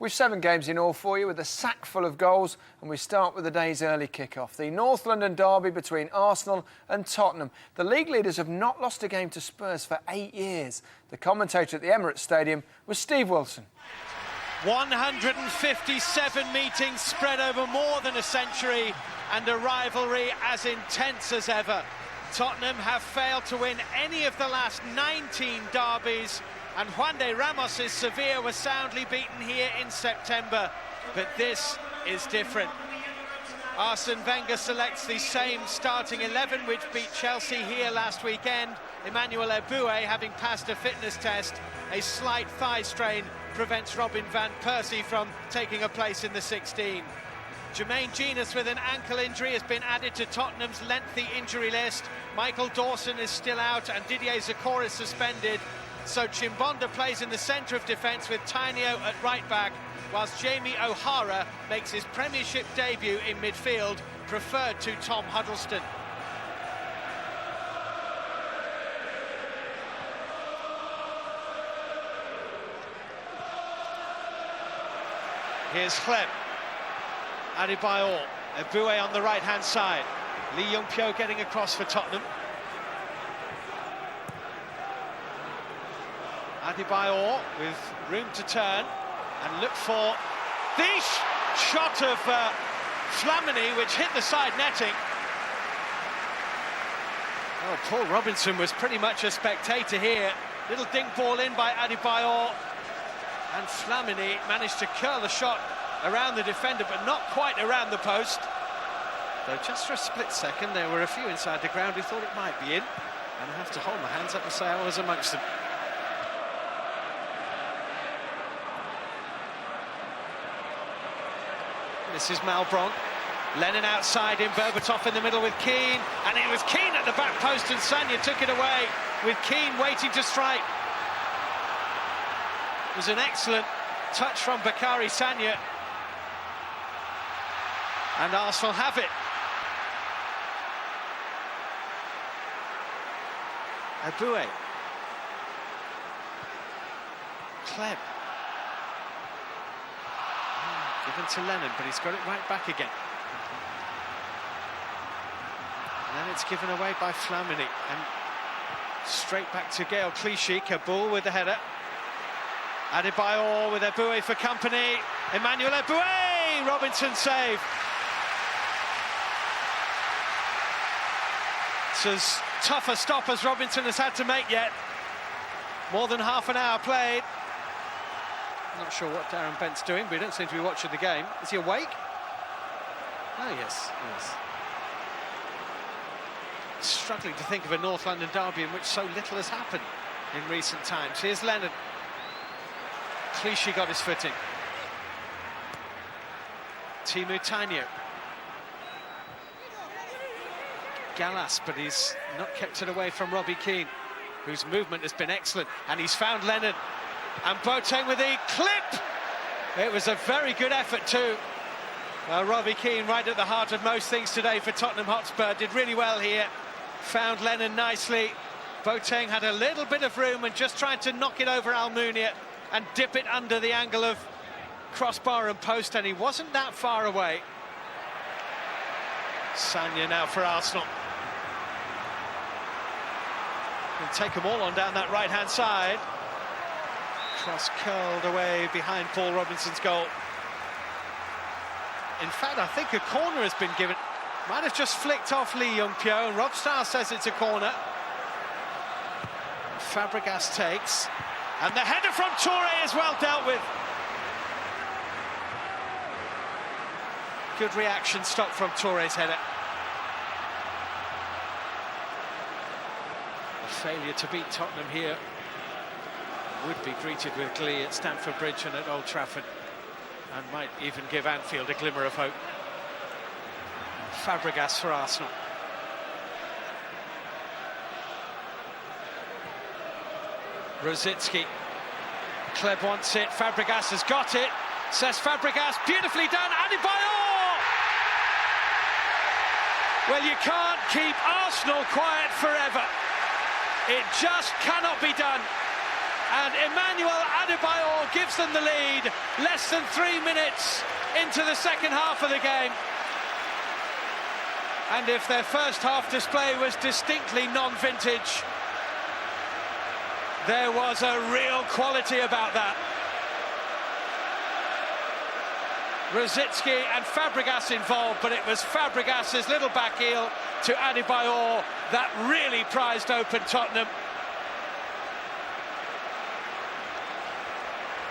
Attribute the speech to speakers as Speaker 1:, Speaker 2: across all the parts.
Speaker 1: We've 7 games in all for you with a sack full of goals, and we start with the day's early kick-off. The North London derby between Arsenal and Tottenham. The league leaders have not lost a game to Spurs for 8 years. The commentator at the Emirates Stadium was Steve Wilson.
Speaker 2: 157 meetings spread over more than a century and a rivalry as intense as ever. Tottenham have failed to win any of the last 19 derbies, and Juan de Ramos' Sevilla was soundly beaten here in September. But this is different. Arsene Wenger selects the same starting 11 which beat Chelsea here last weekend. Emmanuel Eboué having passed a fitness test. A slight thigh strain prevents Robin van Persie from taking a place in the 16. Jermaine Jenas with an ankle injury has been added to Tottenham's lengthy injury list. Michael Dawson is still out and Didier Zakor is suspended. So Chimbonda plays in the centre of defence with Tainio at right back, whilst Jamie O'Hara makes his Premiership debut in midfield, preferred to Tom Huddleston. Here's Clem. Adebayor, Eboué on the right-hand side. Lee Young-pyo getting across for Tottenham. Adebayor with room to turn and look for the shot of Flamini, which hit the side netting. Oh, Paul Robinson was pretty much a spectator here. Little dink ball in by Adebayor, and Flamini managed to curl the shot around the defender, but not quite around the post. Though just for a split second, there were a few inside the ground who thought it might be in, and I have to hold my hands up and say I was amongst them. This is Malbron. Lennon outside him, Berbatov in the middle with Keane, and it was Keane at the back post, and Sagna took it away with Keane waiting to strike. It was an excellent touch from Bakary Sagna, and Arsenal have it. Eboué. Clem. Given to Lennon, but he's got it right back again. And then it's given away by Flamini, and straight back to Gaël Clichy. Kaboul with the header. Adebayor with Eboué for company. Emmanuel Eboué! Robinson save. It's as tough a stop as Robinson has had to make yet. More than half an hour played. Not sure what Darren Bent's doing, but we don't seem to be watching the game. Is he awake? Oh, yes. Struggling to think of a North London derby in which so little has happened in recent times. Here's Lennon. Clichy got his footing. Teemu Tainio. Gallas, but he's not kept it away from Robbie Keane, whose movement has been excellent, and he's found Lennon. And Boateng with the clip! It was a very good effort too. Robbie Keane right at the heart of most things today for Tottenham Hotspur, did really well here. Found Lennon nicely. Boateng had a little bit of room and just tried to knock it over Almunia and dip it under the angle of crossbar and post, and he wasn't that far away. Sagna now for Arsenal. Can take them all on down that right-hand side. Cross curled away behind Paul Robinson's goal. In fact, I think a corner has been given. Might have just flicked off Lee Young-pyo, and Rob Starr says it's a corner. Fabregas takes, and the header from Touré is well dealt with. Good reaction stop from Touré's header. A failure to beat Tottenham here would be greeted with glee at Stamford Bridge and at Old Trafford, and might even give Anfield a glimmer of hope. Fabregas for Arsenal. Rosicki. Kleb wants it, Fabregas has got it, says Fabregas, beautifully done, Adebayor! Well, you can't keep Arsenal quiet forever. It just cannot be done. And Emmanuel Adebayor gives them the lead less than 3 minutes into the second half of the game. And if their first half display was distinctly non-vintage, there was a real quality about that. Rosicky and Fabregas involved, but it was Fabregas's little back heel to Adebayor that really prized open Tottenham.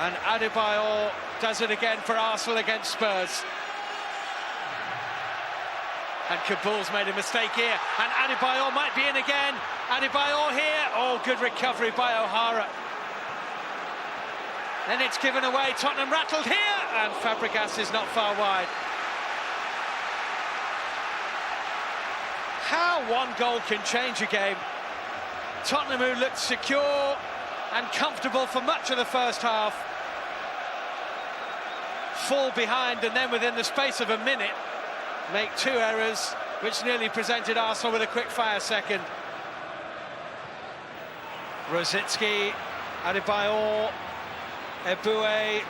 Speaker 2: And Adebayor does it again for Arsenal against Spurs. And Kabul's made a mistake here, and Adebayor might be in again. Adebayor here, oh, good recovery by O'Hara. Then it's given away, Tottenham rattled here, and Fabregas is not far wide. How one goal can change a game. Tottenham, who looked secure and comfortable for much of the first half, fall behind, and then within the space of a minute make two errors which nearly presented Arsenal with a quick-fire second. Rosicky, Adebayor, Eboué.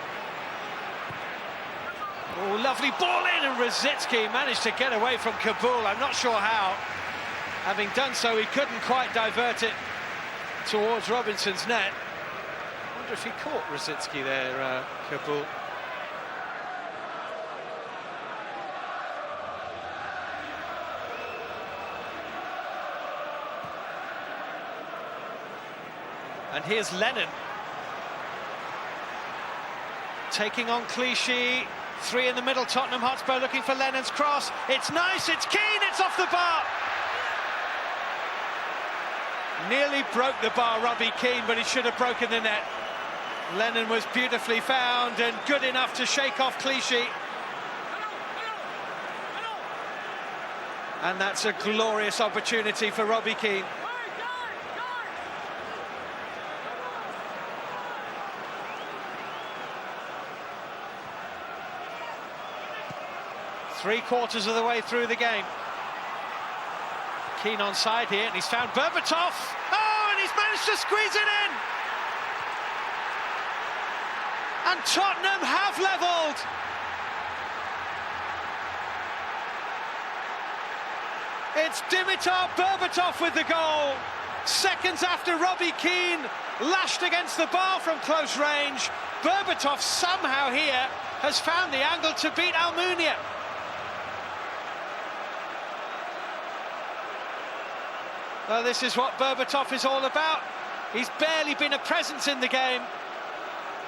Speaker 2: Oh, lovely ball in, and Rosicky managed to get away from Kabul. I'm not sure how. Having done so, he couldn't quite divert it towards Robinson's net. I wonder if he caught Rosicky there, Kabul. And here's Lennon taking on Clichy. Three in the middle, Tottenham Hotspur looking for Lennon's cross. It's nice, it's keen, it's off the bar. Nearly broke the bar, Robbie Keane, but he should have broken the net. Lennon was beautifully found and good enough to shake off Clichy. And that's a glorious opportunity for Robbie Keane. Three-quarters of the way through the game. Keane onside here, and he's found Berbatov. Oh, and he's managed to squeeze it in! And Tottenham have levelled! It's Dimitar Berbatov with the goal. Seconds after Robbie Keane lashed against the bar from close range, Berbatov somehow here has found the angle to beat Almunia. Well, this is what Berbatov is all about. He's barely been a presence in the game,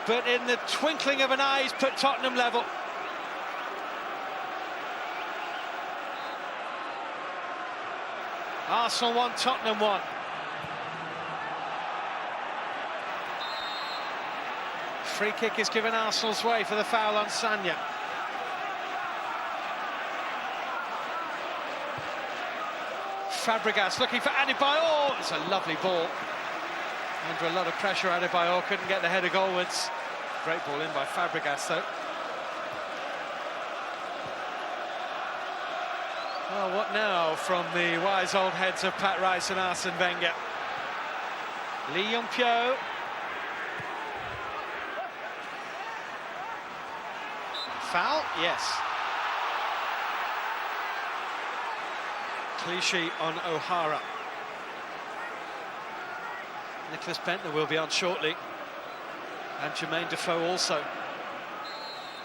Speaker 2: but in the twinkling of an eye, he's put Tottenham level. Arsenal 1, Tottenham 1. Free kick is given Arsenal's way for the foul on Sagna. Fabregas looking for Adebayor. It's a lovely ball. Under a lot of pressure, Adebayor couldn't get the header goalwards. Great ball in by Fabregas, though. Well, what now from the wise old heads of Pat Rice and Arsene Wenger? Lee Yong-pyo. Foul? Yes. Clichy on O'Hara. Nicholas Bentner will be on shortly, and Jermaine Defoe also.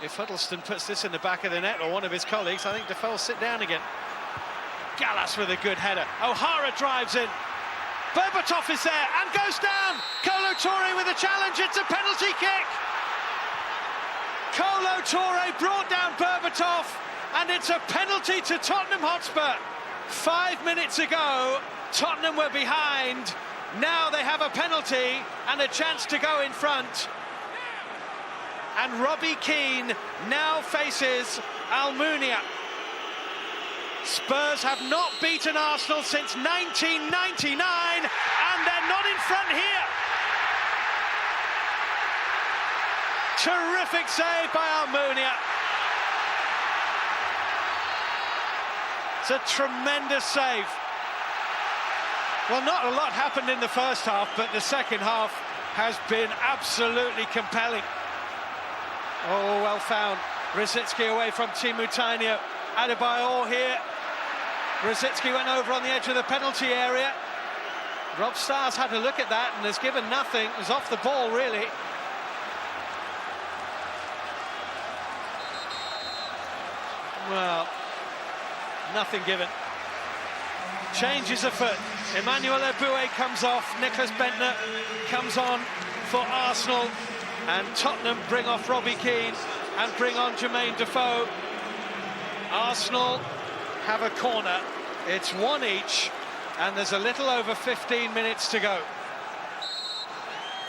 Speaker 2: If Huddleston puts this in the back of the net, or one of his colleagues, I think Defoe will sit down again. Gallas with a good header. O'Hara drives in. Berbatov is there and goes down. Kolo Touré with a challenge. It's a penalty kick. Kolo Touré brought down Berbatov, and it's a penalty to Tottenham Hotspur. 5 minutes ago, Tottenham were behind. Now they have a penalty and a chance to go in front. And Robbie Keane now faces Almunia. Spurs have not beaten Arsenal since 1999, and they're not in front here. Terrific save by Almunia. It's a tremendous save. Well, not a lot happened in the first half, but the second half has been absolutely compelling. Oh, well found. Rosicky away from Teemu Tainio. Adebayor here. Rosicky went over on the edge of the penalty area. Rob Starr's had a look at that and has given nothing. It was off the ball, really. Well, nothing given. Changes afoot. Emmanuel Eboué comes off. Nicholas Bendtner comes on for Arsenal. And Tottenham bring off Robbie Keane and bring on Jermaine Defoe. Arsenal have a corner. It's one each, and there's a little over 15 minutes to go.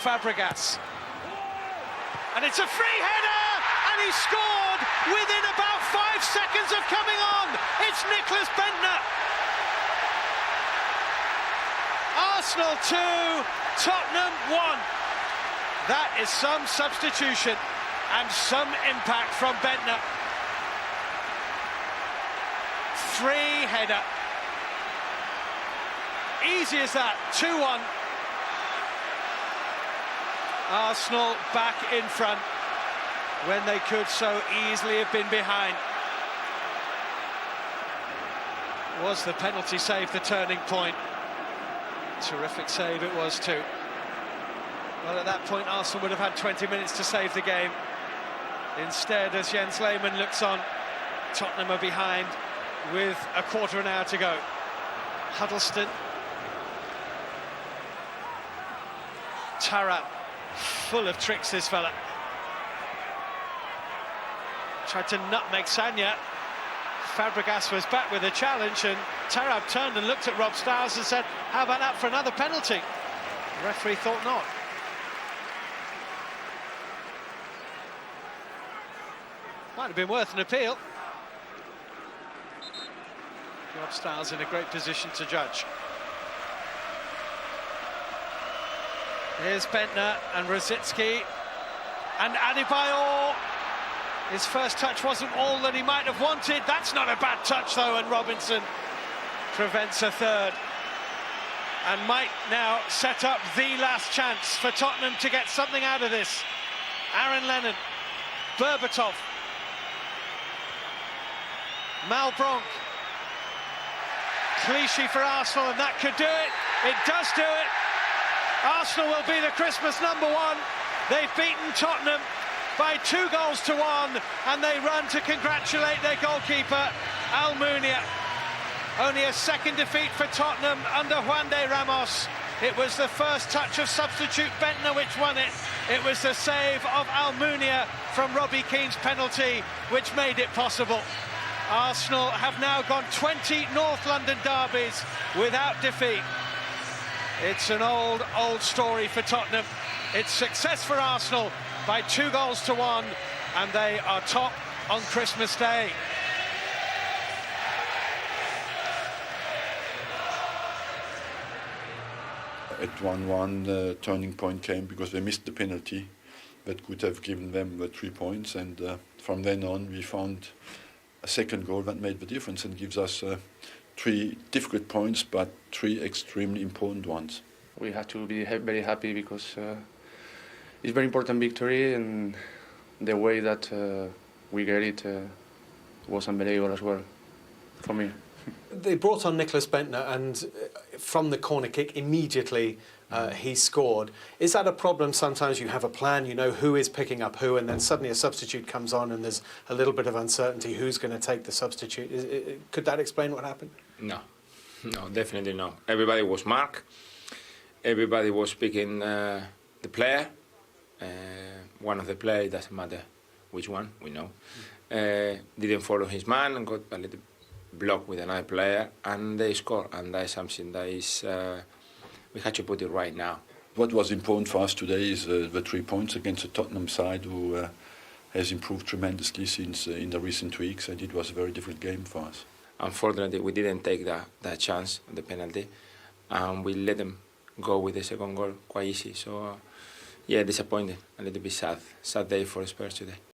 Speaker 2: Fabregas. And it's a free header, and he scored within about 5 seconds of coming on. It's Nicholas Bendtner. Arsenal 2, Tottenham 1. That is some substitution and some impact from Bendtner. Free header. Easy as that, 2-1. Arsenal back in front when they could so easily have been behind. Was the penalty save the turning point? Terrific save it was too. Well, at that point, Arsenal would have had 20 minutes to save the game. Instead, as Jens Lehmann looks on, Tottenham are behind with a quarter of an hour to go. Huddleston. Tarab, full of tricks, this fella. Tried to nutmeg Sagna. Fabregas was back with a challenge, and Tarab turned and looked at Rob Starrs and said, how about that for another penalty? The referee thought not. Might have been worth an appeal. Rob Starr's in a great position to judge. Here's Bendtner and Rosicky and Adebayor. His first touch wasn't all that he might have wanted. That's not a bad touch, though, and Robinson prevents a third. And might now set up the last chance for Tottenham to get something out of this. Aaron Lennon, Berbatov, Malbronk. Clichy for Arsenal, and that could do it. It does do it. Arsenal will be the Christmas #1. They've beaten Tottenham by 2-1, and they run to congratulate their goalkeeper, Almunia. Only a second defeat for Tottenham under Juan de Ramos. It was the first touch of substitute Bendtner which won it. It was the save of Almunia from Robbie Keane's penalty which made it possible. Arsenal have now gone 20 North London derbies without defeat. It's an old story for Tottenham. It's success for Arsenal by 2-1, and they are top on Christmas Day.
Speaker 3: At 1-1, the turning point came because they missed the penalty that could have given them the 3 points, and from then on we found a second goal that made the difference and gives us 3 difficult points, but 3 extremely important ones.
Speaker 4: We have to be very happy because it's a very important victory, and the way that we get it was unbelievable as well for me.
Speaker 5: They brought on Nicholas Bendtner, and from the corner kick immediately he scored. Is that a problem? Sometimes you have a plan, you know who is picking up who, and then suddenly a substitute comes on and there's a little bit of uncertainty who's going to take the substitute. Could that explain what happened?
Speaker 6: No, definitely no. Everybody was marked. Everybody was picking the player. One of the players, doesn't matter which one, we know, didn't follow his man and got a little block with another player, and they score, and that is something that is we had to put it right now.
Speaker 3: What was important for us today is the 3 points against the Tottenham side, who has improved tremendously since in the recent weeks, and it was a very difficult game for us.
Speaker 6: Unfortunately, we didn't take that chance, the penalty, and we let them go with the second goal quite easy. So, yeah, disappointed, a little bit sad day for Spurs today.